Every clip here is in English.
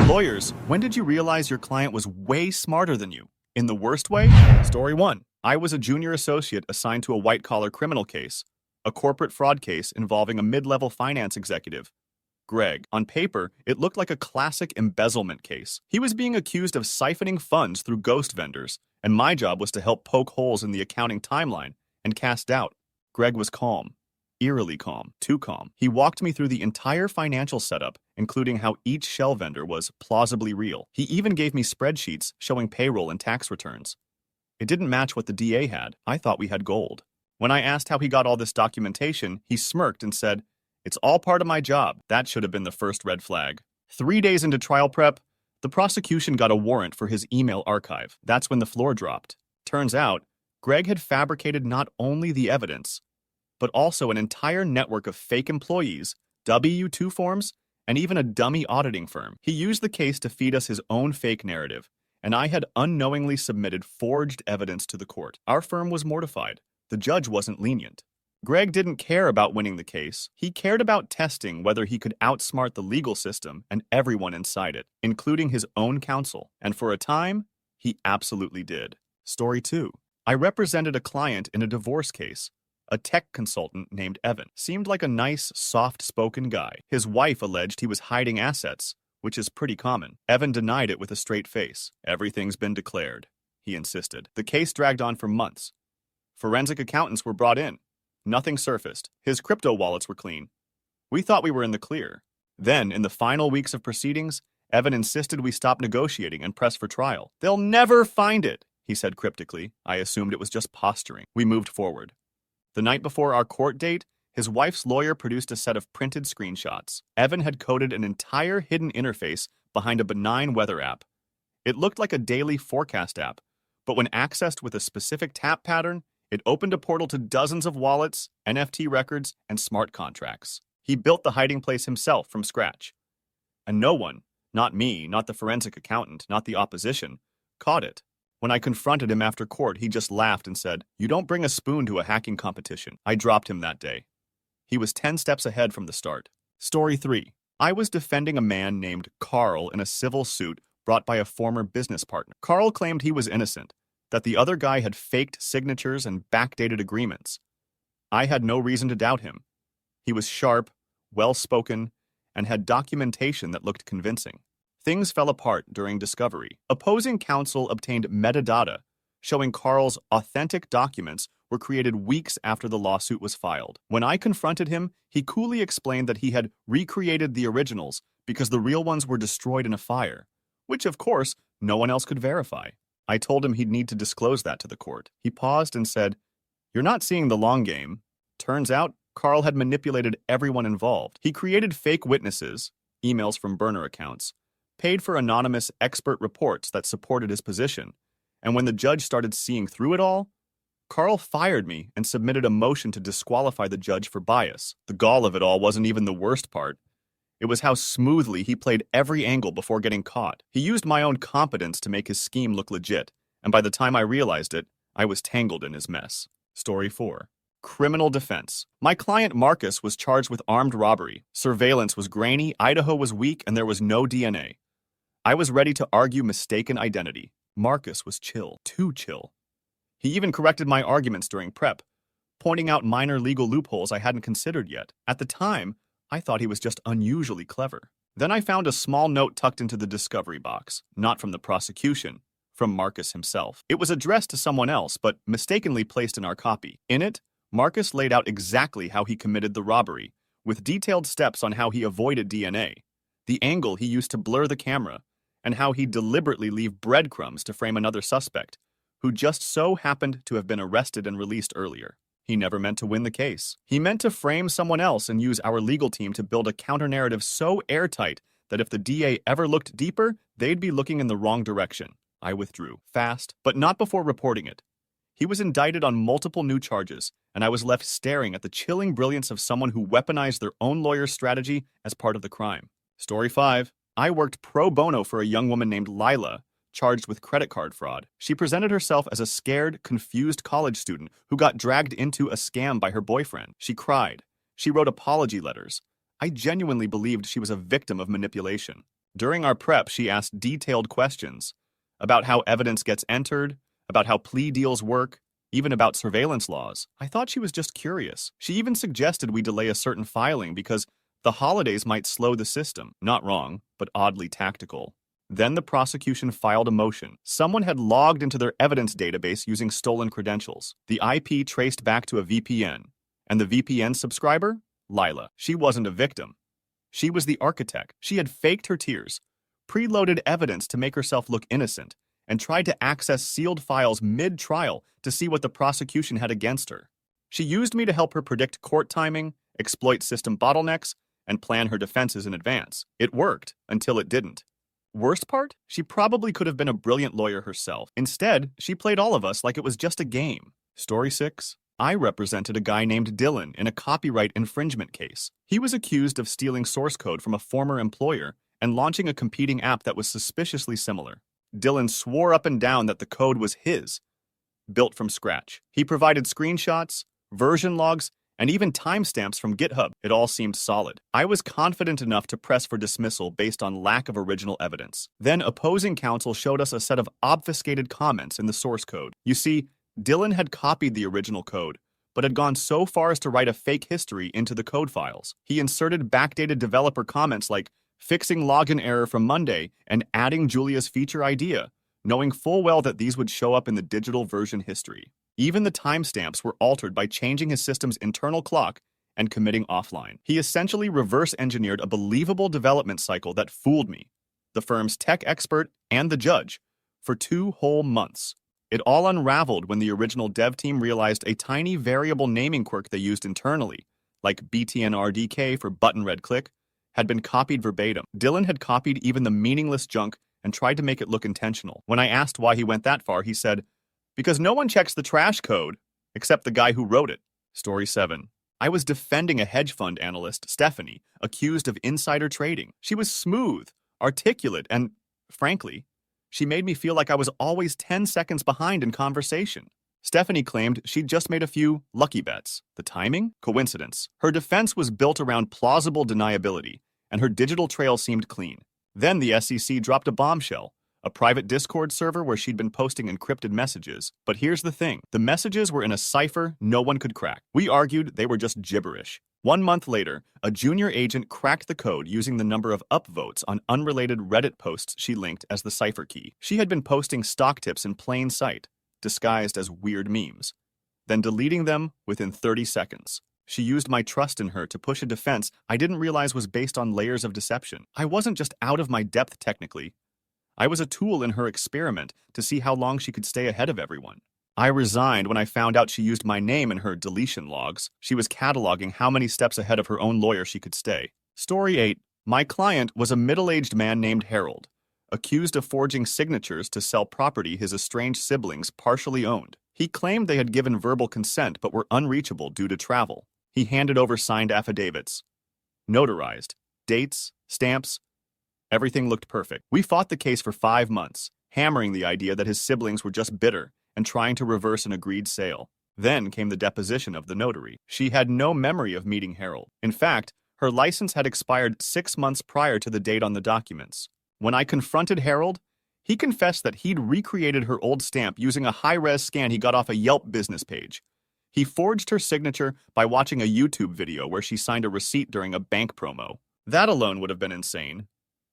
Lawyers, when did you realize your client was way smarter than you? In the worst way? Story 1. I was a junior associate assigned to a white-collar criminal case, a corporate fraud case involving a mid-level finance executive, Greg. On paper, it looked like a classic embezzlement case. He was being accused of siphoning funds through ghost vendors, and my job was to help poke holes in the accounting timeline and cast doubt. Greg was calm. Eerily calm. Too calm. He walked me through the entire financial setup, including how each shell vendor was plausibly real. He even gave me spreadsheets showing payroll and tax returns. It didn't match what the DA had. I thought we had gold. When I asked how he got all this documentation, he smirked and said, "It's all part of my job." That should have been the first red flag. 3 days into trial prep, the prosecution got a warrant for his email archive. That's when the floor dropped. Turns out, Greg had fabricated not only the evidence, but also an entire network of fake employees, W-2 forms, and even a dummy auditing firm. He used the case to feed us his own fake narrative, and I had unknowingly submitted forged evidence to the court. Our firm was mortified. The judge wasn't lenient. Greg didn't care about winning the case. He cared about testing whether he could outsmart the legal system and everyone inside it, including his own counsel. And for a time, he absolutely did. Story 2. I represented a client in a divorce case. A tech consultant named Evan seemed like a nice, soft-spoken guy. His wife alleged he was hiding assets, which is pretty common. Evan denied it with a straight face. "Everything's been declared," he insisted. The case dragged on for months. Forensic accountants were brought in. Nothing surfaced. His crypto wallets were clean. We thought we were in the clear. Then, in the final weeks of proceedings, Evan insisted we stop negotiating and press for trial. "They'll never find it," he said cryptically. I assumed it was just posturing. We moved forward. The night before our court date, his wife's lawyer produced a set of printed screenshots. Evan had coded an entire hidden interface behind a benign weather app. It looked like a daily forecast app, but when accessed with a specific tap pattern, it opened a portal to dozens of wallets, NFT records, and smart contracts. He built the hiding place himself from scratch. And no one, not me, not the forensic accountant, not the opposition, caught it. When I confronted him after court, he just laughed and said, "You don't bring a spoon to a hacking competition." I dropped him that day. He was 10 steps ahead from the start. Story 3. I was defending a man named Carl in a civil suit brought by a former business partner. Carl claimed he was innocent, that the other guy had faked signatures and backdated agreements. I had no reason to doubt him. He was sharp, well-spoken, and had documentation that looked convincing. Things fell apart during discovery. Opposing counsel obtained metadata showing Carl's authentic documents were created weeks after the lawsuit was filed. When I confronted him, he coolly explained that he had recreated the originals because the real ones were destroyed in a fire, which, of course, no one else could verify. I told him he'd need to disclose that to the court. He paused and said, "You're not seeing the long game." Turns out, Carl had manipulated everyone involved. He created fake witnesses, emails from burner accounts, paid for anonymous expert reports that supported his position, and when the judge started seeing through it all, Carl fired me and submitted a motion to disqualify the judge for bias. The gall of it all wasn't even the worst part. It was how smoothly he played every angle before getting caught. He used my own competence to make his scheme look legit, and by the time I realized it, I was tangled in his mess. Story 4. Criminal defense. My client Marcus was charged with armed robbery. Surveillance was grainy, Idaho was weak, and there was no DNA. I was ready to argue mistaken identity. Marcus was chill, too chill. He even corrected my arguments during prep, pointing out minor legal loopholes I hadn't considered yet. At the time, I thought he was just unusually clever. Then I found a small note tucked into the discovery box, not from the prosecution, from Marcus himself. It was addressed to someone else, but mistakenly placed in our copy. In it, Marcus laid out exactly how he committed the robbery, with detailed steps on how he avoided DNA, the angle he used to blur the camera, and how he'd deliberately leave breadcrumbs to frame another suspect, who just so happened to have been arrested and released earlier. He never meant to win the case. He meant to frame someone else and use our legal team to build a counter-narrative so airtight that if the DA ever looked deeper, they'd be looking in the wrong direction. I withdrew, fast, but not before reporting it. He was indicted on multiple new charges, and I was left staring at the chilling brilliance of someone who weaponized their own lawyer's strategy as part of the crime. Story 5. I worked pro bono for a young woman named Lila, charged with credit card fraud. She presented herself as a scared, confused college student who got dragged into a scam by her boyfriend. She cried. She wrote apology letters. I genuinely believed she was a victim of manipulation. During our prep, she asked detailed questions about how evidence gets entered, about how plea deals work, even about surveillance laws. I thought she was just curious. She even suggested we delay a certain filing because the holidays might slow the system. Not wrong, but oddly tactical. Then the prosecution filed a motion. Someone had logged into their evidence database using stolen credentials. The IP traced back to a VPN. And the VPN subscriber? Lila. She wasn't a victim. She was the architect. She had faked her tears, preloaded evidence to make herself look innocent, and tried to access sealed files mid-trial to see what the prosecution had against her. She used me to help her predict court timing, exploit system bottlenecks, and plan her defenses in advance. It worked, until it didn't. Worst part? She probably could have been a brilliant lawyer herself. Instead, she played all of us like it was just a game. Story 6. I represented a guy named Dylan in a copyright infringement case. He was accused of stealing source code from a former employer and launching a competing app that was suspiciously similar. Dylan swore up and down that the code was his, built from scratch. He provided screenshots, version logs, and even timestamps from GitHub. It all seemed solid. I was confident enough to press for dismissal based on lack of original evidence. Then opposing counsel showed us a set of obfuscated comments in the source code. You see, Dylan had copied the original code, but had gone so far as to write a fake history into the code files. He inserted backdated developer comments like fixing login error from Monday and adding Julia's feature idea, knowing full well that these would show up in the digital version history. Even the timestamps were altered by changing his system's internal clock and committing offline. He essentially reverse-engineered a believable development cycle that fooled me, the firm's tech expert, and the judge, for 2 whole months. It all unraveled when the original dev team realized a tiny variable naming quirk they used internally, like BTNRDK for button red click, had been copied verbatim. Dylan had copied even the meaningless junk and tried to make it look intentional. When I asked why he went that far, he said, "Because no one checks the trash code, except the guy who wrote it." Story 7. I was defending a hedge fund analyst, Stephanie, accused of insider trading. She was smooth, articulate, and, frankly, she made me feel like I was always 10 seconds behind in conversation. Stephanie claimed she'd just made a few lucky bets. The timing? Coincidence. Her defense was built around plausible deniability, and her digital trail seemed clean. Then the SEC dropped a bombshell, a private Discord server where she'd been posting encrypted messages. But here's the thing. The messages were in a cipher no one could crack. We argued they were just gibberish. 1 month later, a junior agent cracked the code using the number of upvotes on unrelated Reddit posts she linked as the cipher key. She had been posting stock tips in plain sight, disguised as weird memes, then deleting them within 30 seconds. She used my trust in her to push a defense I didn't realize was based on layers of deception. I wasn't just out of my depth technically. I was a tool in her experiment to see how long she could stay ahead of everyone. I resigned when I found out she used my name in her deletion logs. She was cataloging how many steps ahead of her own lawyer she could stay. Story 8. My client was a middle-aged man named Harold, accused of forging signatures to sell property his estranged siblings partially owned. He claimed they had given verbal consent but were unreachable due to travel. He handed over signed affidavits, notarized, dates, stamps. Everything looked perfect. We fought the case for 5 months, hammering the idea that his siblings were just bitter and trying to reverse an agreed sale. Then came the deposition of the notary. She had no memory of meeting Harold. In fact, her license had expired 6 months prior to the date on the documents. When I confronted Harold, he confessed that he'd recreated her old stamp using a high-res scan he got off a Yelp business page. He forged her signature by watching a YouTube video where she signed a receipt during a bank promo. That alone would have been insane.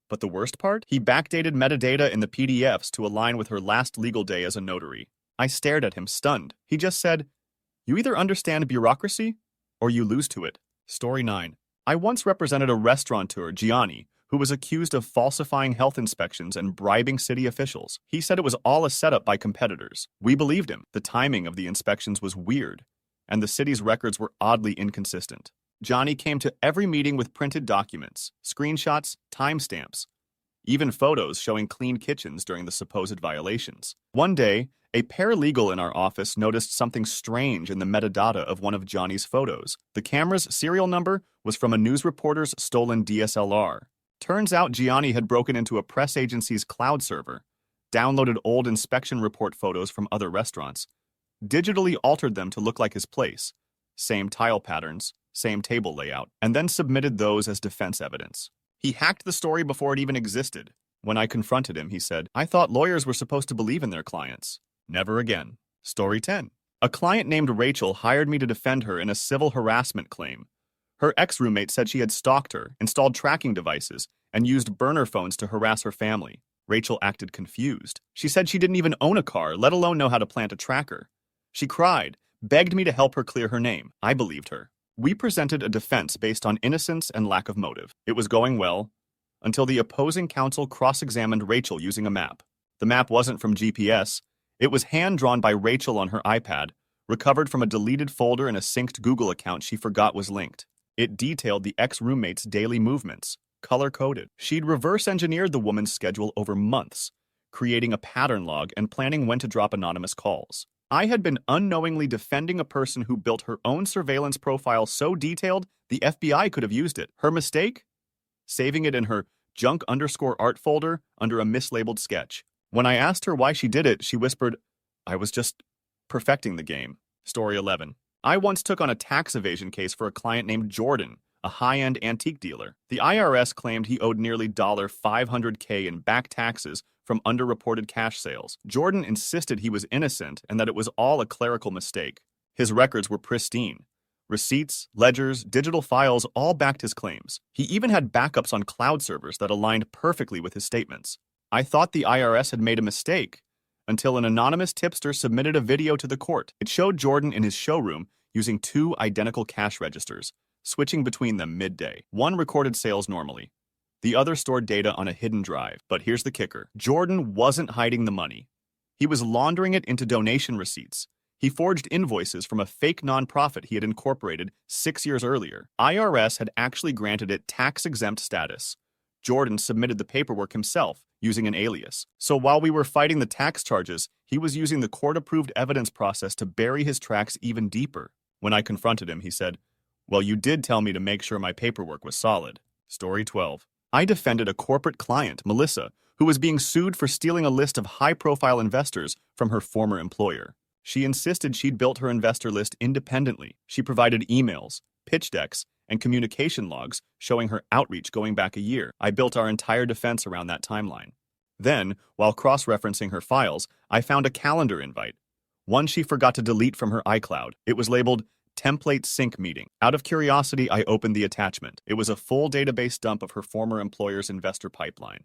But the worst part? He backdated metadata in the PDFs to align with her last legal day as a notary. I stared at him, stunned. He just said, "You either understand bureaucracy, or you lose to it." Story 9. I once represented a restaurateur, Gianni, who was accused of falsifying health inspections and bribing city officials. He said it was all a setup by competitors. We believed him. The timing of the inspections was weird, and the city's records were oddly inconsistent. Johnny came to every meeting with printed documents, screenshots, timestamps, even photos showing clean kitchens during the supposed violations. One day, a paralegal in our office noticed something strange in the metadata of one of Johnny's photos. The camera's serial number was from a news reporter's stolen DSLR. Turns out Gianni had broken into a press agency's cloud server, downloaded old inspection report photos from other restaurants, digitally altered them to look like his place, same tile patterns, same table layout, and then submitted those as defense evidence. He hacked the story before it even existed. When I confronted him, he said, "I thought lawyers were supposed to believe in their clients." Never again. Story 10. A client named Rachel hired me to defend her in a civil harassment claim. Her ex-roommate said she had stalked her, installed tracking devices, and used burner phones to harass her family. Rachel acted confused. She said she didn't even own a car, let alone know how to plant a tracker. She cried, begged me to help her clear her name. I believed her. We presented a defense based on innocence and lack of motive. It was going well, until the opposing counsel cross-examined Rachel using a map. The map wasn't from GPS. It was hand-drawn by Rachel on her iPad, recovered from a deleted folder in a synced Google account she forgot was linked. It detailed the ex-roommate's daily movements, color-coded. She'd reverse-engineered the woman's schedule over months, creating a pattern log and planning when to drop anonymous calls. I had been unknowingly defending a person who built her own surveillance profile so detailed the FBI could have used it. Her mistake? Saving it in her junk_art folder under a mislabeled sketch. When I asked her why she did it, she whispered, "I was just perfecting the game." Story 11. I once took on a tax evasion case for a client named Jordan, a high-end antique dealer. The IRS claimed he owed nearly $500K in back taxes from underreported cash sales. Jordan insisted he was innocent and that it was all a clerical mistake. His records were pristine. Receipts, ledgers, digital files all backed his claims. He even had backups on cloud servers that aligned perfectly with his statements. I thought the IRS had made a mistake until an anonymous tipster submitted a video to the court. It showed Jordan in his showroom using 2 identical cash registers, switching between them midday. One recorded sales normally. The other stored data on a hidden drive. But here's the kicker. Jordan wasn't hiding the money. He was laundering it into donation receipts. He forged invoices from a fake nonprofit he had incorporated 6 years earlier. IRS had actually granted it tax-exempt status. Jordan submitted the paperwork himself, using an alias. So while we were fighting the tax charges, he was using the court-approved evidence process to bury his tracks even deeper. When I confronted him, he said, "Well, you did tell me to make sure my paperwork was solid." Story 12. I defended a corporate client, Melissa, who was being sued for stealing a list of high-profile investors from her former employer. She insisted she'd built her investor list independently. She provided emails, pitch decks, and communication logs showing her outreach going back a year. I built our entire defense around that timeline. Then, while cross-referencing her files, I found a calendar invite, one she forgot to delete from her iCloud. It was labeled Template Sync Meeting. Out of curiosity, I opened the attachment. It was a full database dump of her former employer's investor pipeline,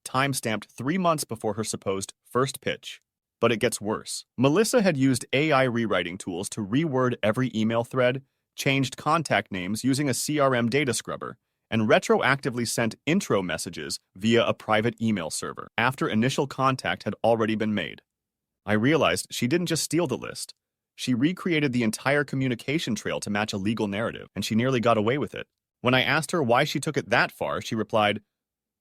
time-stamped 3 months before her supposed first pitch. But it gets worse. Melissa had used AI rewriting tools to reword every email thread, changed contact names using a CRM data scrubber, and retroactively sent intro messages via a private email server after initial contact had already been made. I realized she didn't just steal the list. She recreated the entire communication trail to match a legal narrative, and she nearly got away with it. When I asked her why she took it that far, she replied,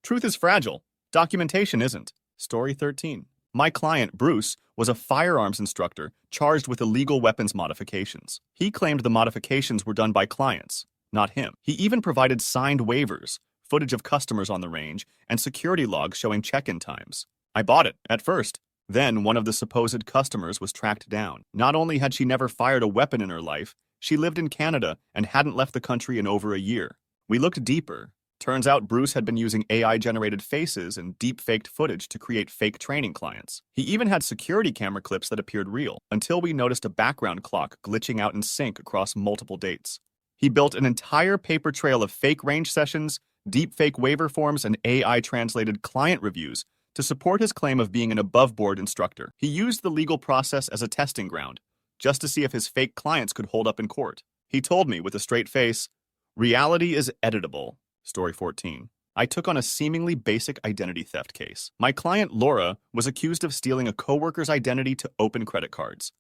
"Truth is fragile. Documentation isn't." Story 13. My client, Bruce, was a firearms instructor charged with illegal weapons modifications. He claimed the modifications were done by clients, not him. He even provided signed waivers, footage of customers on the range, and security logs showing check-in times. I bought it, at first. Then one of the supposed customers was tracked down. Not only had she never fired a weapon in her life, she lived in Canada and hadn't left the country in over a year. We looked deeper. Turns out Bruce had been using AI-generated faces and deep-faked footage to create fake training clients. He even had security camera clips that appeared real, until we noticed a background clock glitching out in sync across multiple dates. He built an entire paper trail of fake range sessions, deep-fake waiver forms, and AI-translated client reviews to support his claim of being an above-board instructor. He used the legal process as a testing ground, just to see if his fake clients could hold up in court. He told me with a straight face, "Reality is editable." Story 14. I took on a seemingly basic identity theft case. My client, Laura, was accused of stealing a coworker's identity to open credit cards.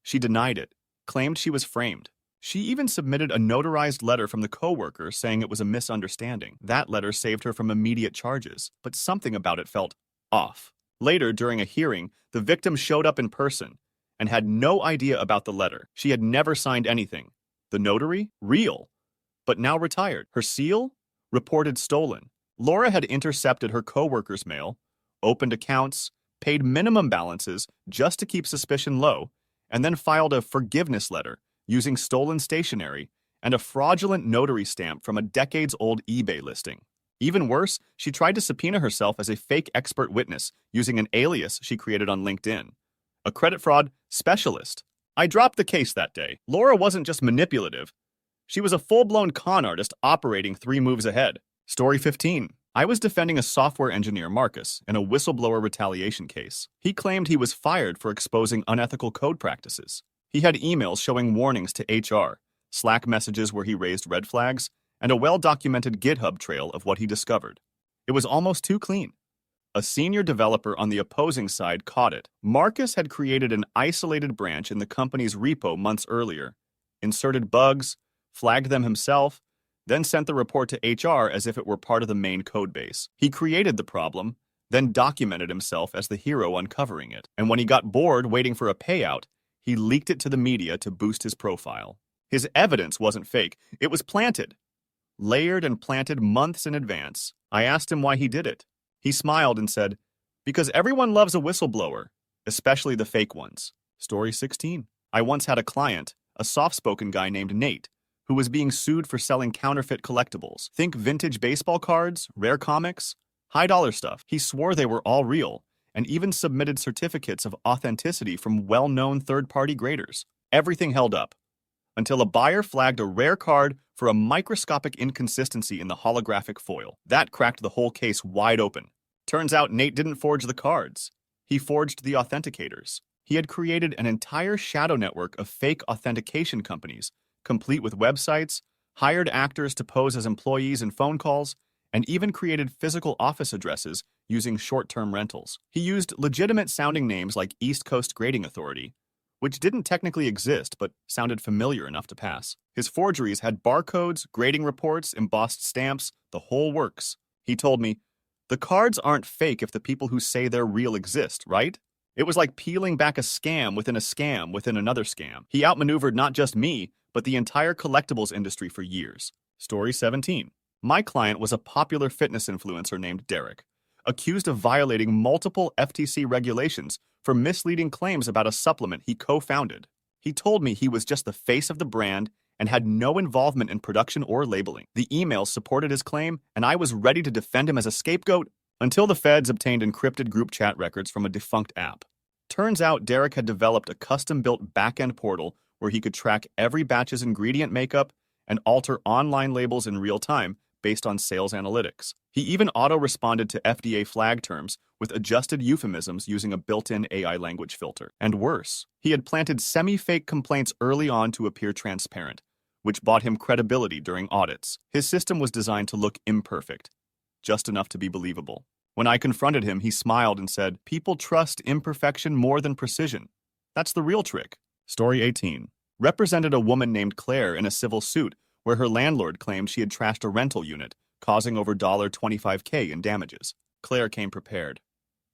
She denied it, claimed she was framed. She even submitted a notarized letter from the coworker saying it was a misunderstanding. That letter saved her from immediate charges, but something about it felt off. Later, during a hearing, the victim showed up in person and had no idea about the letter. She had never signed anything. The notary? Real, but now retired. Her seal? Reported stolen. Laura had intercepted her coworker's mail, opened accounts, paid minimum balances just to keep suspicion low, and then filed a forgiveness letter using stolen stationery and a fraudulent notary stamp from a decades-old eBay listing. Even worse, she tried to subpoena herself as a fake expert witness using an alias she created on LinkedIn. A credit fraud specialist. I dropped the case that day. Laura wasn't just manipulative. She was a full-blown con artist operating 3 moves ahead. Story 15. I was defending a software engineer, Marcus, in a whistleblower retaliation case. He claimed he was fired for exposing unethical code practices. He had emails showing warnings to HR, Slack messages where he raised red flags, and a well-documented GitHub trail of what he discovered. It was almost too clean. A senior developer on the opposing side caught it. Marcus had created an isolated branch in the company's repo months earlier, inserted bugs, flagged them himself, then sent the report to HR as if it were part of the main codebase. He created the problem, then documented himself as the hero uncovering it. And when he got bored waiting for a payout, he leaked it to the media to boost his profile. His evidence wasn't fake. It was planted. Layered and planted months in advance. I asked him why he did it. He smiled and said, "Because everyone loves a whistleblower, especially the fake ones." Story 16. I once had a client, a soft-spoken guy named Nate, who was being sued for selling counterfeit collectibles. Think vintage baseball cards, rare comics, high-dollar stuff. He swore they were all real, and even submitted certificates of authenticity from well-known third-party graders. Everything held up, until a buyer flagged a rare card for a microscopic inconsistency in the holographic foil. That cracked the whole case wide open. Turns out Nate didn't forge the cards. He forged the authenticators. He had created an entire shadow network of fake authentication companies, complete with websites, hired actors to pose as employees in phone calls, and even created physical office addresses using short-term rentals. He used legitimate-sounding names like East Coast Grading Authority, which didn't technically exist but sounded familiar enough to pass. His forgeries had barcodes, grading reports, embossed stamps, the whole works. He told me, "The cards aren't fake if the people who say they're real exist, right?" It was like peeling back a scam within another scam. He outmaneuvered not just me, but the entire collectibles industry for years. Story 17. My client was a popular fitness influencer named Derek, accused of violating multiple FTC regulations for misleading claims about a supplement he co-founded. He told me he was just the face of the brand and had no involvement in production or labeling. The emails supported his claim, and I was ready to defend him as a scapegoat until the feds obtained encrypted group chat records from a defunct app. Turns out Derek had developed a custom-built back-end portal where he could track every batch's ingredient makeup and alter online labels in real time based on sales analytics. He even auto-responded to FDA flag terms with adjusted euphemisms using a built-in AI language filter. And worse, he had planted semi-fake complaints early on to appear transparent, which bought him credibility during audits. His system was designed to look imperfect, just enough to be believable. When I confronted him, he smiled and said, "People trust imperfection more than precision. That's the real trick." Story 18. Represented a woman named Claire in a civil suit where her landlord claimed she had trashed a rental unit, causing over $25K in damages. Claire came prepared.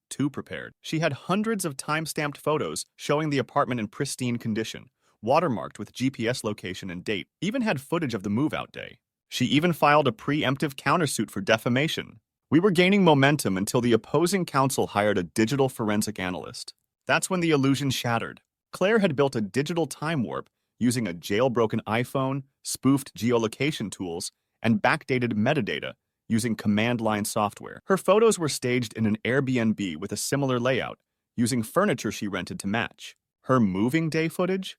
Too prepared. She had hundreds of time-stamped photos showing the apartment in pristine condition, watermarked with GPS location and date, even had footage of the move-out day. She even filed a preemptive countersuit for defamation. We were gaining momentum until the opposing counsel hired a digital forensic analyst. That's when the illusion shattered. Claire had built a digital time warp using a jailbroken iPhone, spoofed geolocation tools, and backdated metadata using command line software. Her photos were staged in an Airbnb with a similar layout, using furniture she rented to match. Her moving day footage?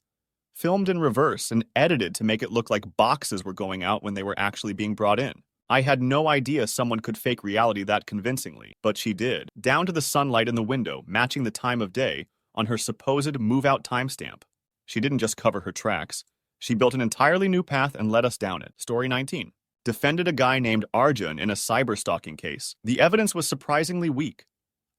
Filmed in reverse and edited to make it look like boxes were going out when they were actually being brought in. I had no idea someone could fake reality that convincingly, but she did, down to the sunlight in the window, matching the time of day on her supposed move-out timestamp. She didn't just cover her tracks. She built an entirely new path and led us down it. Story 19. Defended a guy named Arjun in a cyberstalking case. The evidence was surprisingly weak.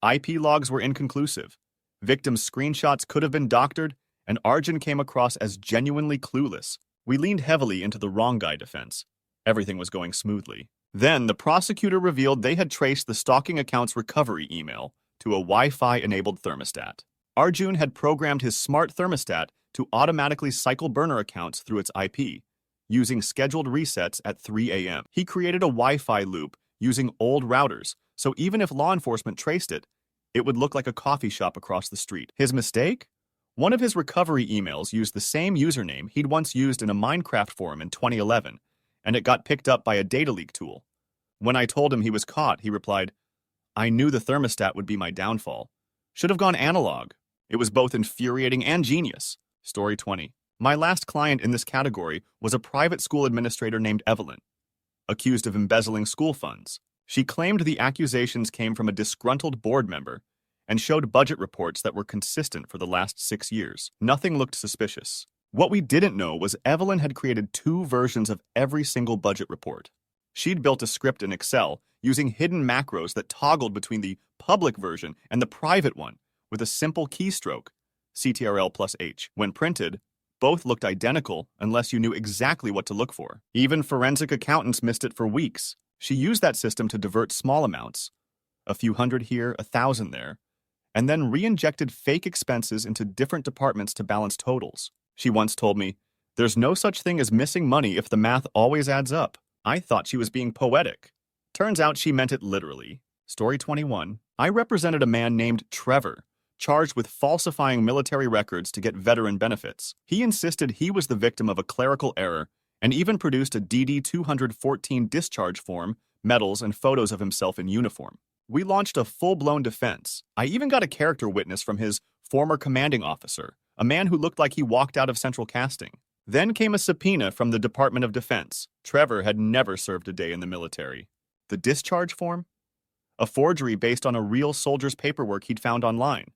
IP logs were inconclusive. Victims' screenshots could have been doctored, and Arjun came across as genuinely clueless. We leaned heavily into the wrong guy defense. Everything was going smoothly. Then, the prosecutor revealed they had traced the stalking account's recovery email to a Wi-Fi-enabled thermostat. Arjun had programmed his smart thermostat to automatically cycle burner accounts through its IP, using scheduled resets at 3 a.m. He created a Wi-Fi loop using old routers, so even if law enforcement traced it, it would look like a coffee shop across the street. His mistake? One of his recovery emails used the same username he'd once used in a Minecraft forum in 2011, and it got picked up by a data leak tool. When I told him he was caught, he replied, "I knew the thermostat would be my downfall. Should have gone analog." It was both infuriating and genius. Story 20. My last client in this category was a private school administrator named Evelyn, accused of embezzling school funds. She claimed the accusations came from a disgruntled board member and showed budget reports that were consistent for the last 6 years. Nothing looked suspicious. What we didn't know was Evelyn had created 2 versions of every single budget report. She'd built a script in Excel using hidden macros that toggled between the public version and the private one with a simple keystroke, CTRL plus H. When printed, both looked identical unless you knew exactly what to look for. Even forensic accountants missed it for weeks. She used that system to divert small amounts, a few hundred here, 1,000 there, and then re-injected fake expenses into different departments to balance totals. She once told me, "There's no such thing as missing money if the math always adds up." I thought she was being poetic. Turns out she meant it literally. Story 21. I represented a man named Trevor, charged with falsifying military records to get veteran benefits. He insisted he was the victim of a clerical error and even produced a DD 214 discharge form, medals, and photos of himself in uniform. We launched a full-blown defense. I even got a character witness from his former commanding officer, a man who looked like he walked out of central casting. Then came a subpoena from the Department of Defense. Trevor had never served a day in the military. The discharge form? A forgery based on a real soldier's paperwork he'd found online.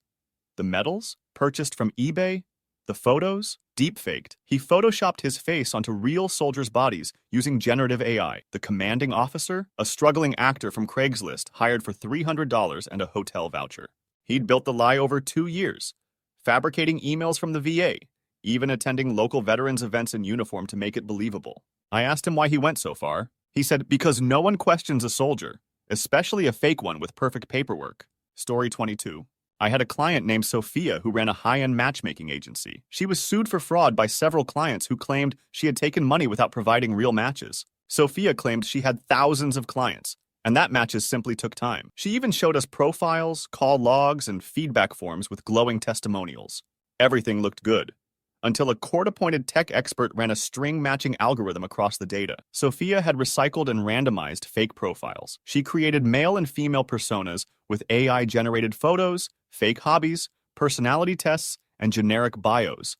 The medals? Purchased from eBay? The photos? Deepfaked. He photoshopped his face onto real soldiers' bodies using generative AI. The commanding officer? A struggling actor from Craigslist hired for $300 and a hotel voucher. He'd built the lie over 2 years, fabricating emails from the VA, even attending local veterans events in uniform to make it believable. I asked him why he went so far. He said, "Because no one questions a soldier, especially a fake one with perfect paperwork." Story 22. I had a client named Sophia who ran a high-end matchmaking agency. She was sued for fraud by several clients who claimed she had taken money without providing real matches. Sophia claimed she had thousands of clients, and that matches simply took time. She even showed us profiles, call logs, and feedback forms with glowing testimonials. Everything looked good, until a court-appointed tech expert ran a string-matching algorithm across the data. Sophia had recycled and randomized fake profiles. She created male and female personas with AI-generated photos, fake hobbies, personality tests, and generic bios,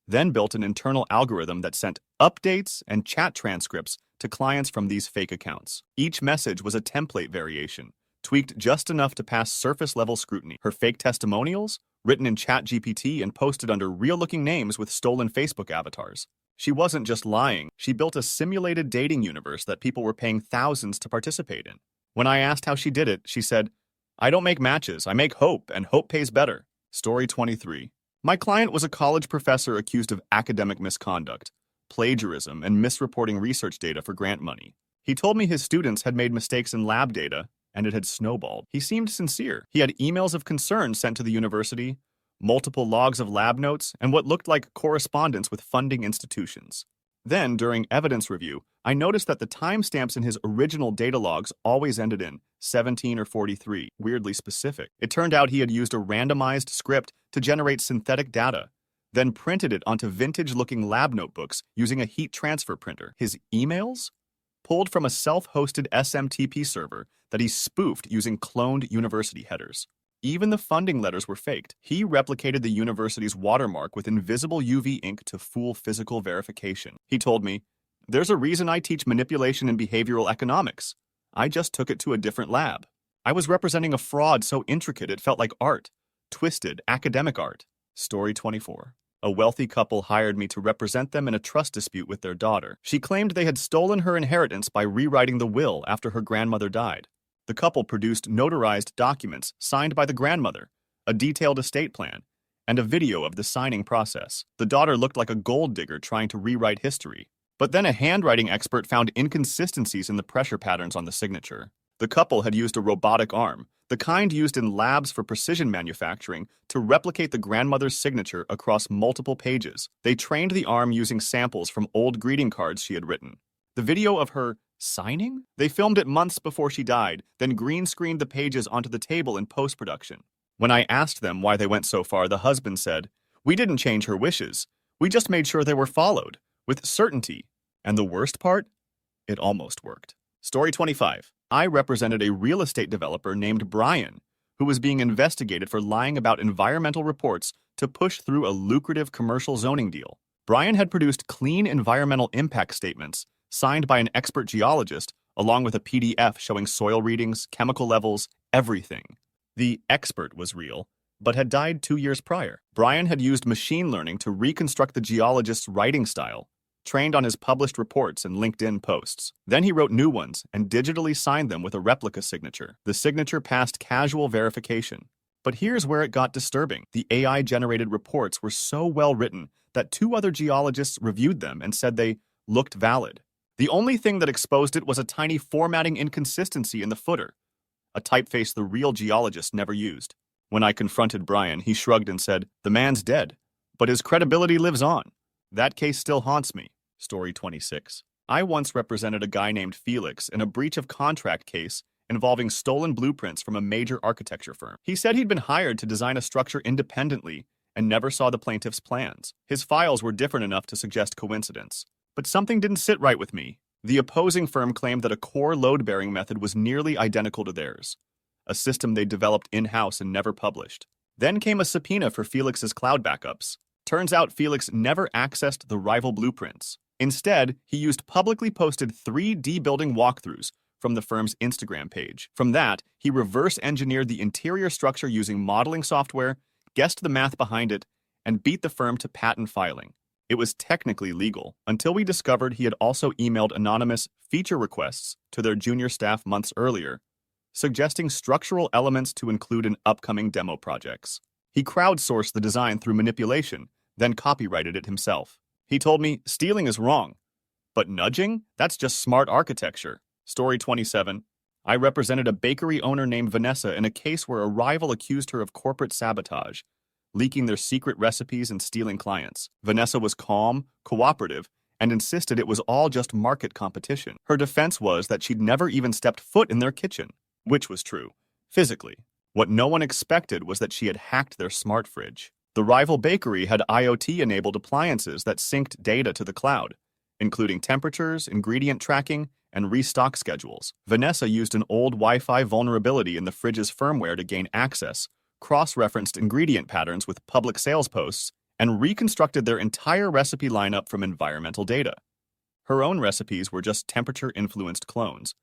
then built an internal algorithm that sent updates and chat transcripts to clients from these fake accounts. Each message was a template variation, tweaked just enough to pass surface-level scrutiny. Her fake testimonials? Written in ChatGPT and posted under real-looking names with stolen Facebook avatars. She wasn't just lying, she built a simulated dating universe that people were paying thousands to participate in. When I asked how she did it, she said, "I don't make matches, I make hope, and hope pays better." Story 23. My client was a college professor accused of academic misconduct, plagiarism, and misreporting research data for grant money. He told me his students had made mistakes in lab data, and it had snowballed. He seemed sincere. He had emails of concern sent to the university, multiple logs of lab notes, and what looked like correspondence with funding institutions. Then, during evidence review, I noticed that the timestamps in his original data logs always ended in 17 or 43, weirdly specific. It turned out he had used a randomized script to generate synthetic data, then printed it onto vintage-looking lab notebooks using a heat transfer printer. His emails? Pulled from a self-hosted SMTP server that he spoofed using cloned university headers. Even the funding letters were faked. He replicated the university's watermark with invisible UV ink to fool physical verification. He told me, "There's a reason I teach manipulation in behavioral economics. I just took it to a different lab." I was representing a fraud so intricate it felt like art. Twisted, academic art. Story 24. A wealthy couple hired me to represent them in a trust dispute with their daughter. She claimed they had stolen her inheritance by rewriting the will after her grandmother died. The couple produced notarized documents signed by the grandmother, a detailed estate plan, and a video of the signing process. The daughter looked like a gold digger trying to rewrite history. But then a handwriting expert found inconsistencies in the pressure patterns on the signature. The couple had used a robotic arm, the kind used in labs for precision manufacturing, to replicate the grandmother's signature across multiple pages. They trained the arm using samples from old greeting cards she had written. The video of her signing? They filmed it months before she died, then green-screened the pages onto the table in post-production. When I asked them why they went so far, the husband said, "We didn't change her wishes. We just made sure they were followed, with certainty. And the worst part? It almost worked." Story 25. I represented a real estate developer named Brian, who was being investigated for lying about environmental reports to push through a lucrative commercial zoning deal. Brian had produced clean environmental impact statements signed by an expert geologist, along with a PDF showing soil readings, chemical levels, everything. The expert was real, but had died 2 years prior. Brian had used machine learning to reconstruct the geologist's writing style, trained on his published reports and LinkedIn posts. Then he wrote new ones and digitally signed them with a replica signature. The signature passed casual verification. But here's where it got disturbing. The AI-generated reports were so well written that 2 other geologists reviewed them and said they looked valid. The only thing that exposed it was a tiny formatting inconsistency in the footer, a typeface the real geologist never used. When I confronted Brian, he shrugged and said, "The man's dead, but his credibility lives on." That case still haunts me. Story 26. I once represented a guy named Felix in a breach of contract case involving stolen blueprints from a major architecture firm. He said he'd been hired to design a structure independently and never saw the plaintiff's plans. His files were different enough to suggest coincidence. But something didn't sit right with me. The opposing firm claimed that a core load-bearing method was nearly identical to theirs, a system they developed in-house and never published. Then came a subpoena for Felix's cloud backups. Turns out Felix never accessed the rival blueprints. Instead, he used publicly posted 3D building walkthroughs from the firm's Instagram page. From that, he reverse-engineered the interior structure using modeling software, guessed the math behind it, and beat the firm to patent filing. It was technically legal, until we discovered he had also emailed anonymous feature requests to their junior staff months earlier, suggesting structural elements to include in upcoming demo projects. He crowdsourced the design through manipulation, then copyrighted it himself. He told me, "Stealing is wrong, but nudging? That's just smart architecture." Story 27. I represented a bakery owner named Vanessa in a case where a rival accused her of corporate sabotage, leaking their secret recipes and stealing clients. Vanessa was calm, cooperative, and insisted it was all just market competition. Her defense was that she'd never even stepped foot in their kitchen, which was true, physically. What no one expected was that she had hacked their smart fridge. The rival bakery had IoT-enabled appliances that synced data to the cloud, including temperatures, ingredient tracking, and restock schedules. Vanessa used an old Wi-Fi vulnerability in the fridge's firmware to gain access, cross-referenced ingredient patterns with public sales posts, and reconstructed their entire recipe lineup from environmental data. Her own recipes were just temperature-influenced clones,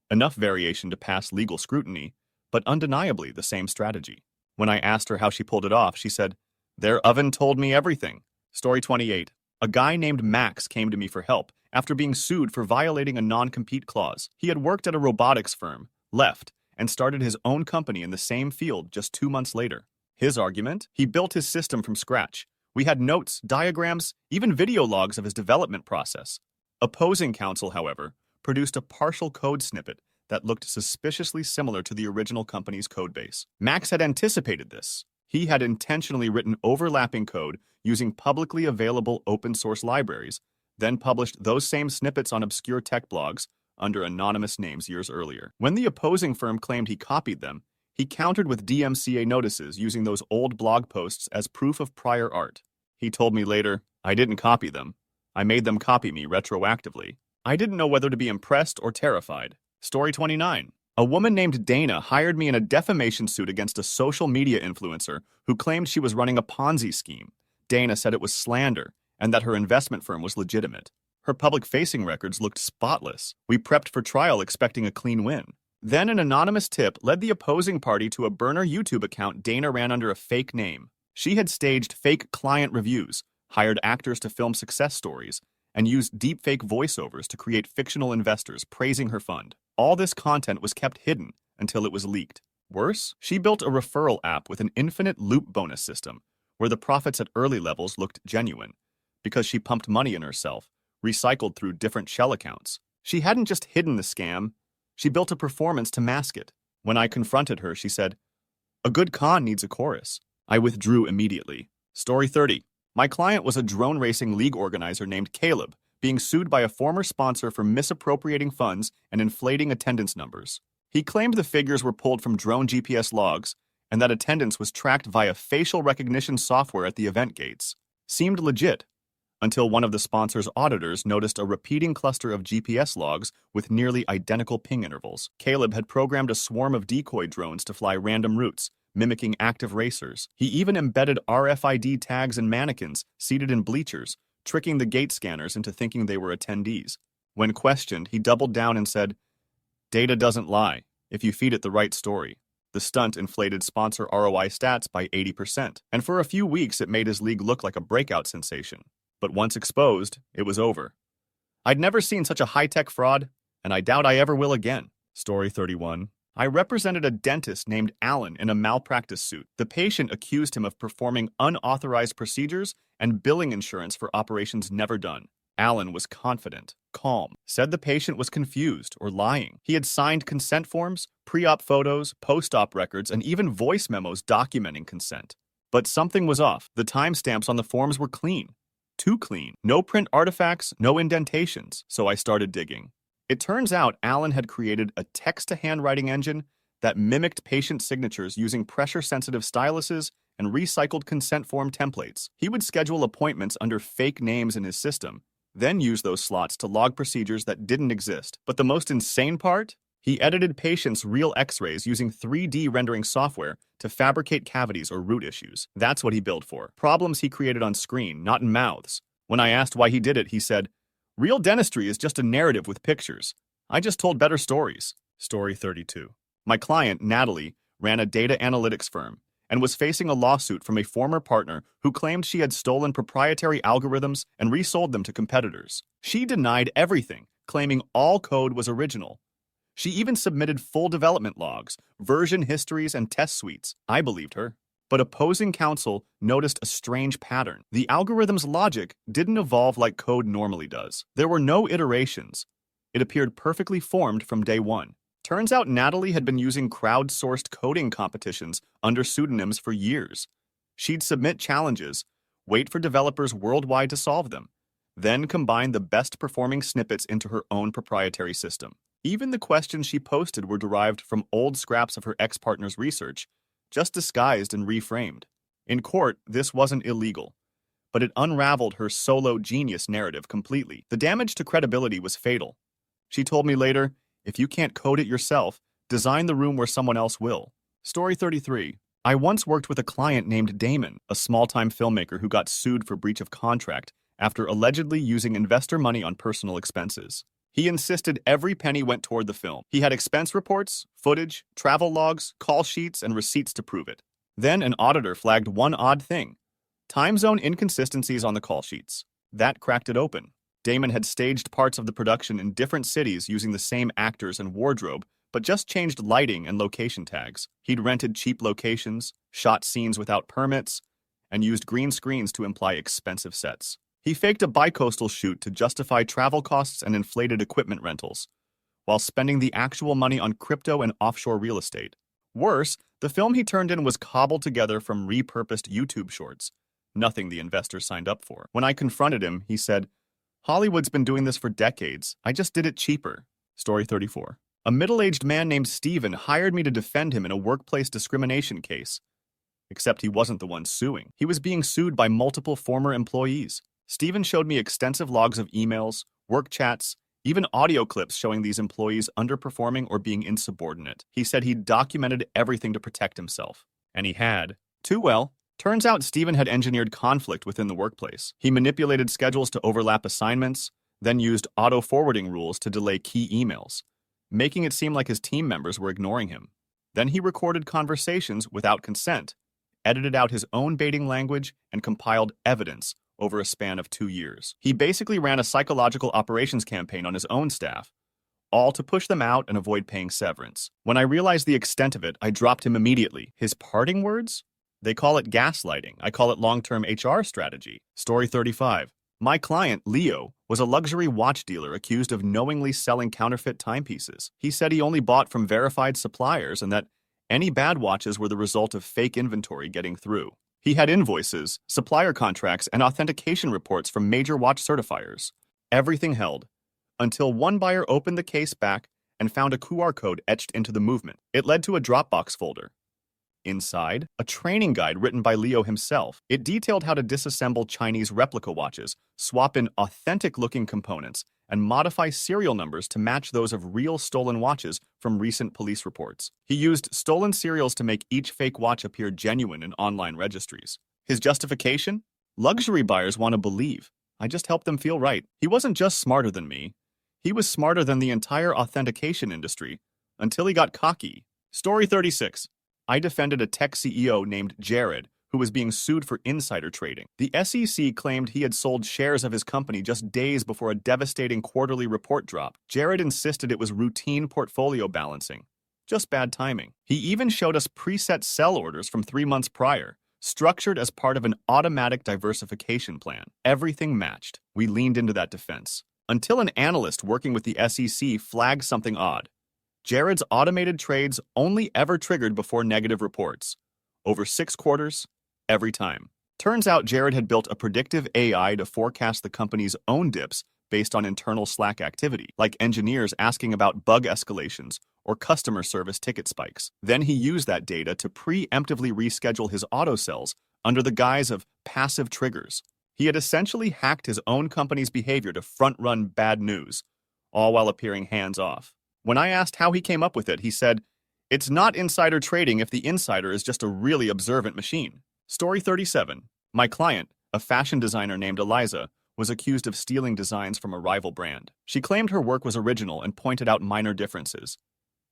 enough variation to pass legal scrutiny, but undeniably the same strategy. When I asked her how she pulled it off, she said, "Their oven told me everything." Story 28. A guy named Max came to me for help after being sued for violating a non-compete clause. He had worked at a robotics firm, left, and started his own company in the same field just 2 months later. His argument? He built his system from scratch. We had notes, diagrams, even video logs of his development process. Opposing counsel, however, produced a partial code snippet that looked suspiciously similar to the original company's codebase. Max had anticipated this. He had intentionally written overlapping code using publicly available open-source libraries, then published those same snippets on obscure tech blogs under anonymous names years earlier. When the opposing firm claimed he copied them, he countered with DMCA notices using those old blog posts as proof of prior art. He told me later, "I didn't copy them. I made them copy me retroactively." I didn't know whether to be impressed or terrified. Story 29. A woman named Dana hired me in a defamation suit against a social media influencer who claimed she was running a Ponzi scheme. Dana said it was slander and that her investment firm was legitimate. Her public-facing records looked spotless. We prepped for trial expecting a clean win. Then an anonymous tip led the opposing party to a burner YouTube account Dana ran under a fake name. She had staged fake client reviews, hired actors to film success stories, and used deepfake voiceovers to create fictional investors praising her fund. All this content was kept hidden until it was leaked. Worse, she built a referral app with an infinite loop bonus system, where the profits at early levels looked genuine, because she pumped money in herself, recycled through different shell accounts. She hadn't just hidden the scam, she built a performance to mask it. When I confronted her, she said, "A good con needs a chorus." I withdrew immediately. Story 30. My client was a drone racing league organizer named Caleb, being sued by a former sponsor for misappropriating funds and inflating attendance numbers. He claimed the figures were pulled from drone GPS logs and that attendance was tracked via facial recognition software at the event gates. Seemed legit, until one of the sponsor's auditors noticed a repeating cluster of GPS logs with nearly identical ping intervals. Caleb had programmed a swarm of decoy drones to fly random routes, mimicking active racers. He even embedded RFID tags in mannequins seated in bleachers, tricking the gate scanners into thinking they were attendees. When questioned, he doubled down and said, "Data doesn't lie, if you feed it the right story." The stunt inflated sponsor ROI stats by 80%, and for a few weeks it made his league look like a breakout sensation. But once exposed, it was over. I'd never seen such a high-tech fraud, and I doubt I ever will again. Story 31. I represented a dentist named Alan in a malpractice suit. The patient accused him of performing unauthorized procedures and billing insurance for operations never done. Alan was confident, calm, said the patient was confused or lying. He had signed consent forms, pre-op photos, post-op records, and even voice memos documenting consent. But something was off. The timestamps on the forms were clean. Too clean. No print artifacts, no indentations. So I started digging. It turns out Alan had created a text-to-handwriting engine that mimicked patient signatures using pressure-sensitive styluses and recycled consent form templates. He would schedule appointments under fake names in his system, then use those slots to log procedures that didn't exist. But the most insane part? He edited patients' real x-rays using 3D rendering software to fabricate cavities or root issues. That's what he billed for. Problems he created on screen, not in mouths. When I asked why he did it, he said, "Real dentistry is just a narrative with pictures. I just told better stories." Story 32. My client, Natalie, ran a data analytics firm and was facing a lawsuit from a former partner who claimed she had stolen proprietary algorithms and resold them to competitors. She denied everything, claiming all code was original. She even submitted full development logs, version histories, and test suites. I believed her. But opposing counsel noticed a strange pattern. The algorithm's logic didn't evolve like code normally does. There were no iterations. It appeared perfectly formed from day one. Turns out Natalie had been using crowdsourced coding competitions under pseudonyms for years. She'd submit challenges, wait for developers worldwide to solve them, then combine the best-performing snippets into her own proprietary system. Even the questions she posted were derived from old scraps of her ex-partner's research, just disguised and reframed. In court, this wasn't illegal, but it unraveled her solo genius narrative completely. The damage to credibility was fatal. She told me later, "If you can't code it yourself, design the room where someone else will." Story 33. I once worked with a client named Damon, a small-time filmmaker who got sued for breach of contract after allegedly using investor money on personal expenses. He insisted every penny went toward the film. He had expense reports, footage, travel logs, call sheets, and receipts to prove it. Then an auditor flagged one odd thing: time zone inconsistencies on the call sheets. That cracked it open. Damon had staged parts of the production in different cities using the same actors and wardrobe, but just changed lighting and location tags. He'd rented cheap locations, shot scenes without permits, and used green screens to imply expensive sets. He faked a bicoastal shoot to justify travel costs and inflated equipment rentals, while spending the actual money on crypto and offshore real estate. Worse, the film he turned in was cobbled together from repurposed YouTube shorts, nothing the investors signed up for. When I confronted him, he said, "Hollywood's been doing this for decades. I just did it cheaper." Story 34. A middle-aged man named Steven hired me to defend him in a workplace discrimination case. Except he wasn't the one suing. He was being sued by multiple former employees. Steven showed me extensive logs of emails, work chats, even audio clips showing these employees underperforming or being insubordinate. He said he'd documented everything to protect himself. And he had. Too well. Turns out Steven had engineered conflict within the workplace. He manipulated schedules to overlap assignments, then used auto-forwarding rules to delay key emails, making it seem like his team members were ignoring him. Then he recorded conversations without consent, edited out his own baiting language, and compiled evidence over a span of 2 years. He basically ran a psychological operations campaign on his own staff, all to push them out and avoid paying severance. When I realized the extent of it, I dropped him immediately. His parting words? They call it gaslighting. I call it long-term HR strategy. Story 35. My client, Leo, was a luxury watch dealer accused of knowingly selling counterfeit timepieces. He said he only bought from verified suppliers and that any bad watches were the result of fake inventory getting through. He had invoices, supplier contracts, and authentication reports from major watch certifiers. Everything held, until one buyer opened the case back and found a QR code etched into the movement. It led to a Dropbox folder. Inside, a training guide written by Leo himself. It detailed how to disassemble Chinese replica watches, swap in authentic-looking components, and modify serial numbers to match those of real stolen watches from recent police reports. He used stolen serials to make each fake watch appear genuine in online registries. His justification? Luxury buyers want to believe. I just helped them feel right. He wasn't just smarter than me. He was smarter than the entire authentication industry, until he got cocky. Story 36. I defended a tech CEO named Jared, who was being sued for insider trading. The SEC claimed he had sold shares of his company just days before a devastating quarterly report dropped. Jared insisted it was routine portfolio balancing. Just bad timing. He even showed us preset sell orders from 3 months prior, structured as part of an automatic diversification plan. Everything matched. We leaned into that defense. Until an analyst working with the SEC flagged something odd. Jared's automated trades only ever triggered before negative reports. Over 6 quarters, every time. Turns out Jared had built a predictive AI to forecast the company's own dips based on internal Slack activity, like engineers asking about bug escalations or customer service ticket spikes. Then he used that data to preemptively reschedule his auto sells under the guise of passive triggers. He had essentially hacked his own company's behavior to front-run bad news, all while appearing hands-off. When I asked how he came up with it, he said, "It's not insider trading if the insider is just a really observant machine." Story 37. My client, a fashion designer named Eliza, was accused of stealing designs from a rival brand. She claimed her work was original and pointed out minor differences: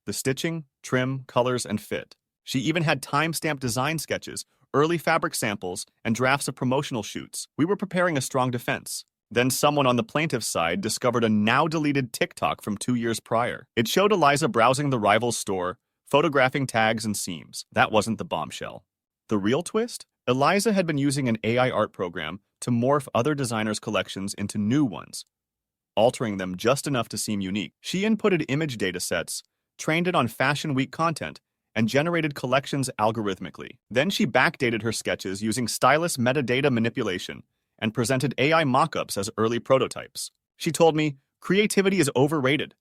the stitching, trim, colors, and fit. She even had time-stamped design sketches, early fabric samples, and drafts of promotional shoots. We were preparing a strong defense. Then someone on the plaintiff's side discovered a now-deleted TikTok from 2 years prior. It showed Eliza browsing the rival's store, photographing tags and seams. That wasn't the bombshell. The real twist? Eliza had been using an AI art program to morph other designers' collections into new ones, altering them just enough to seem unique. She inputted image datasets, trained it on Fashion Week content, and generated collections algorithmically. Then she backdated her sketches using stylus metadata manipulation and presented AI mockups as early prototypes. She told me, "Creativity is overrated.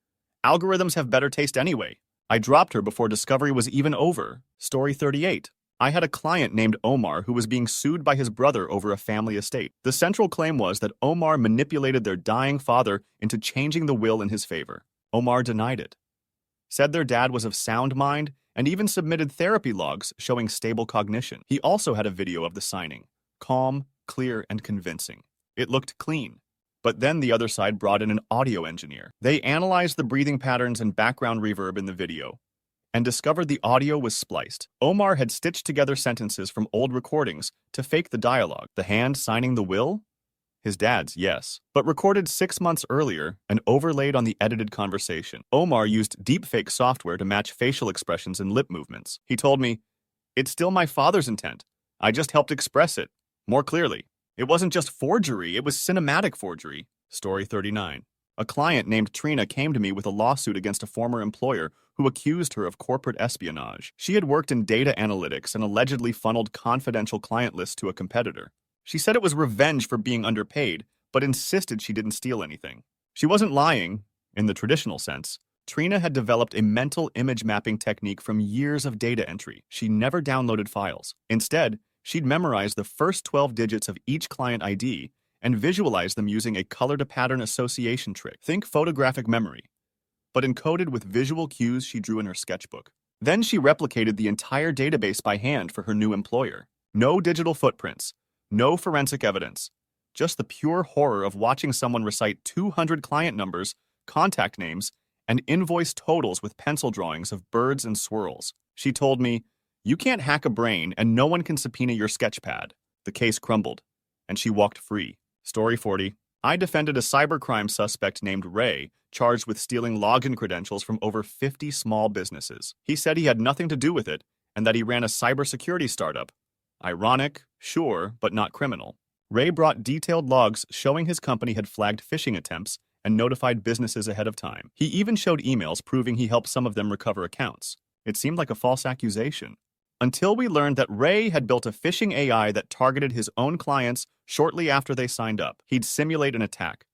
Algorithms have better taste anyway." I dropped her before discovery was even over. Story 38. I had a client named Omar who was being sued by his brother over a family estate. The central claim was that Omar manipulated their dying father into changing the will in his favor. Omar denied it, said their dad was of sound mind, and even submitted therapy logs showing stable cognition. He also had a video of the signing. Calm, clear, and convincing. It looked clean. But then the other side brought in an audio engineer. They analyzed the breathing patterns and background reverb in the video and discovered the audio was spliced. Omar had stitched together sentences from old recordings to fake the dialogue. The hand signing the will? His dad's, yes, but recorded 6 months earlier and overlaid on the edited conversation. Omar used deepfake software to match facial expressions and lip movements. He told me, "It's still my father's intent. I just helped express it more clearly." It wasn't just forgery, it was cinematic forgery. Story 39. A client named Trina came to me with a lawsuit against a former employer who accused her of corporate espionage. She had worked in data analytics and allegedly funneled confidential client lists to a competitor. She said it was revenge for being underpaid, but insisted she didn't steal anything. She wasn't lying, in the traditional sense. Trina had developed a mental image mapping technique from years of data entry. She never downloaded files. Instead, she'd memorize the first 12 digits of each client ID and visualize them using a color-to-pattern association trick. Think photographic memory, but encoded with visual cues she drew in her sketchbook. Then she replicated the entire database by hand for her new employer. No digital footprints, no forensic evidence, just the pure horror of watching someone recite 200 client numbers, contact names, and invoice totals with pencil drawings of birds and swirls. She told me, "You can't hack a brain and no one can subpoena your sketchpad." The case crumbled, and she walked free. Story 40. I defended a cybercrime suspect named Ray, charged with stealing login credentials from over 50 small businesses. He said he had nothing to do with it and that he ran a cybersecurity startup. Ironic, sure, but not criminal. Ray brought detailed logs showing his company had flagged phishing attempts and notified businesses ahead of time. He even showed emails proving he helped some of them recover accounts. It seemed like a false accusation. Until we learned that Ray had built a phishing AI that targeted his own clients shortly after they signed up. He'd simulate an attack,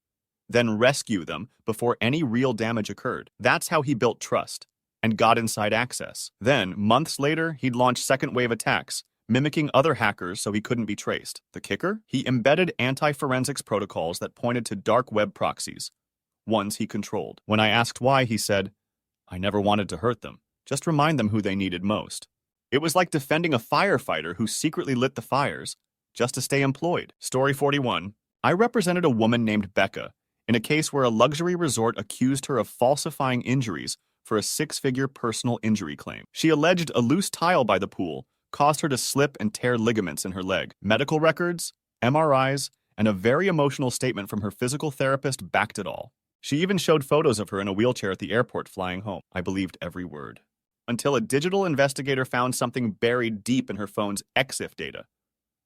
then rescue them before any real damage occurred. That's how he built trust. and got inside access. Then, months later, he'd launch second-wave attacks, mimicking other hackers so he couldn't be traced. The kicker? He embedded anti-forensics protocols that pointed to dark web proxies, ones he controlled. When I asked why, he said, "I never wanted to hurt them, just remind them who they needed most." It was like defending a firefighter who secretly lit the fires just to stay employed. Story 41. I represented a woman named Becca in a case where a luxury resort accused her of falsifying injuries for a six-figure personal injury claim. She alleged a loose tile by the pool caused her to slip and tear ligaments in her leg. Medical records, MRIs, and a very emotional statement from her physical therapist backed it all. She even showed photos of her in a wheelchair at the airport flying home. I believed every word. Until a digital investigator found something buried deep in her phone's EXIF data.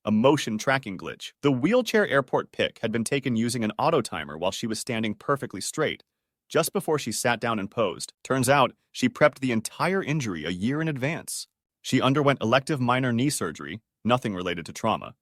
A motion tracking glitch. The wheelchair airport pic had been taken using an auto timer while she was standing perfectly straight, just before she sat down and posed. Turns out, she prepped the entire injury a year in advance. She underwent elective minor knee surgery, nothing related to trauma,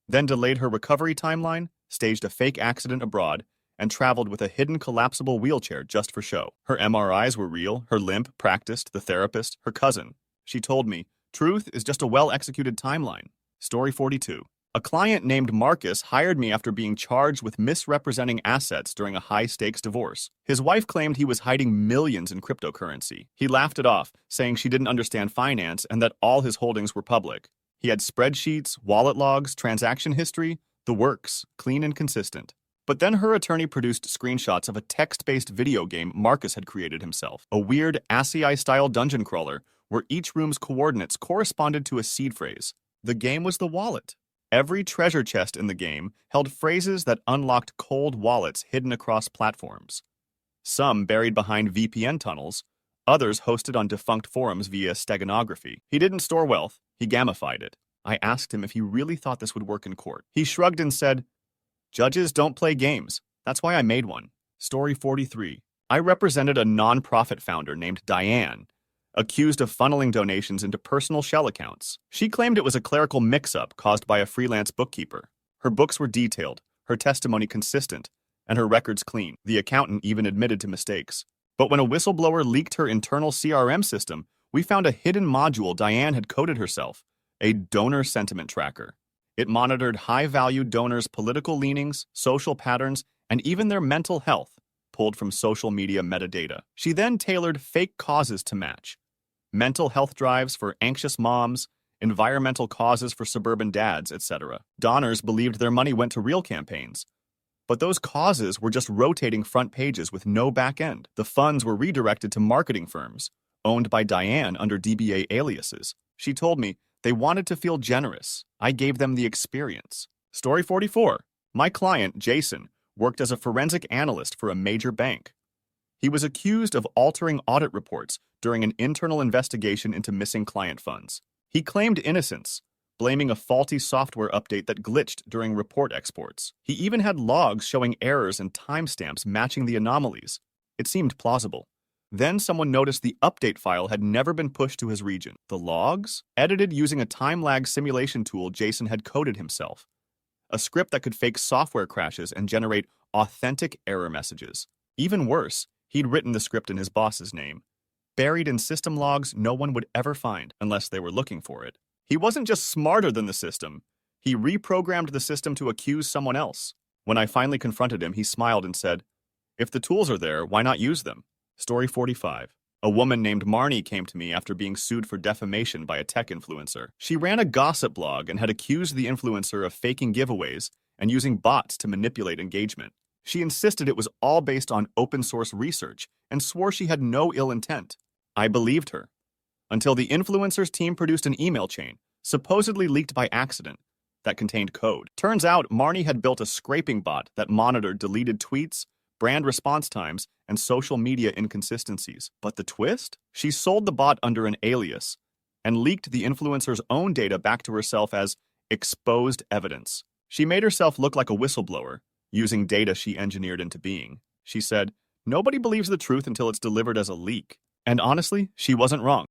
then delayed her recovery timeline, staged a fake accident abroad, and traveled with a hidden collapsible wheelchair just for show. Her MRIs were real, her limp practiced, the therapist, her cousin. She told me, truth is just a well-executed timeline. Story 42. A client named Marcus hired me after being charged with misrepresenting assets during a high-stakes divorce. His wife claimed he was hiding millions in cryptocurrency. He laughed it off, saying she didn't understand finance and that all his holdings were public. He had spreadsheets, wallet logs, transaction history, the works, clean and consistent. But then her attorney produced screenshots of a text-based video game Marcus had created himself, a weird ASCII-style dungeon crawler where each room's coordinates corresponded to a seed phrase. The game was the wallet. Every treasure chest in the game held phrases that unlocked cold wallets hidden across platforms. Some buried behind VPN tunnels, others hosted on defunct forums via steganography. He didn't store wealth, he gamified it. I asked him if he really thought this would work in court. He shrugged and said, "Judges don't play games. That's why I made one." Story 43. I represented a non-profit founder named Diane, accused of funneling donations into personal shell accounts. She claimed it was a clerical mix-up caused by a freelance bookkeeper. Her books were detailed, her testimony consistent, and her records clean. The accountant even admitted to mistakes. But when a whistleblower leaked her internal CRM system, we found a hidden module Diane had coded herself, a donor sentiment tracker. It monitored high-value donors' political leanings, social patterns, and even their mental health, pulled from social media metadata. She then tailored fake causes to match. Mental health drives for anxious moms, environmental causes for suburban dads, etc. Donors believed their money went to real campaigns. But those causes were just rotating front pages with no back end. The funds were redirected to marketing firms, owned by Diane under DBA aliases. She told me they wanted to feel generous. I gave them the experience. Story 44. My client, Jason, worked as a forensic analyst for a major bank. He was accused of altering audit reports during an internal investigation into missing client funds. He claimed innocence, blaming a faulty software update that glitched during report exports. He even had logs showing errors and timestamps matching the anomalies. It seemed plausible. Then someone noticed the update file had never been pushed to his region. The logs? Edited using a time-lag simulation tool Jason had coded himself. A script that could fake software crashes and generate authentic error messages. Even worse, he'd written the script in his boss's name, buried in system logs no one would ever find unless they were looking for it. He wasn't just smarter than the system. He reprogrammed the system to accuse someone else. When I finally confronted him, he smiled and said, "If the tools are there, why not use them?" Story 45. A woman named Marnie came to me after being sued for defamation by a tech influencer. She ran a gossip blog and had accused the influencer of faking giveaways and using bots to manipulate engagement. She insisted it was all based on open-source research and swore she had no ill intent. I believed her. Until the influencer's team produced an email chain, supposedly leaked by accident, that contained code. Turns out Marnie had built a scraping bot that monitored deleted tweets, brand response times, and social media inconsistencies. But the twist? She sold the bot under an alias and leaked the influencer's own data back to herself as exposed evidence. She made herself look like a whistleblower, using data she engineered into being. She said, "Nobody believes the truth until it's delivered as a leak." And honestly, she wasn't wrong.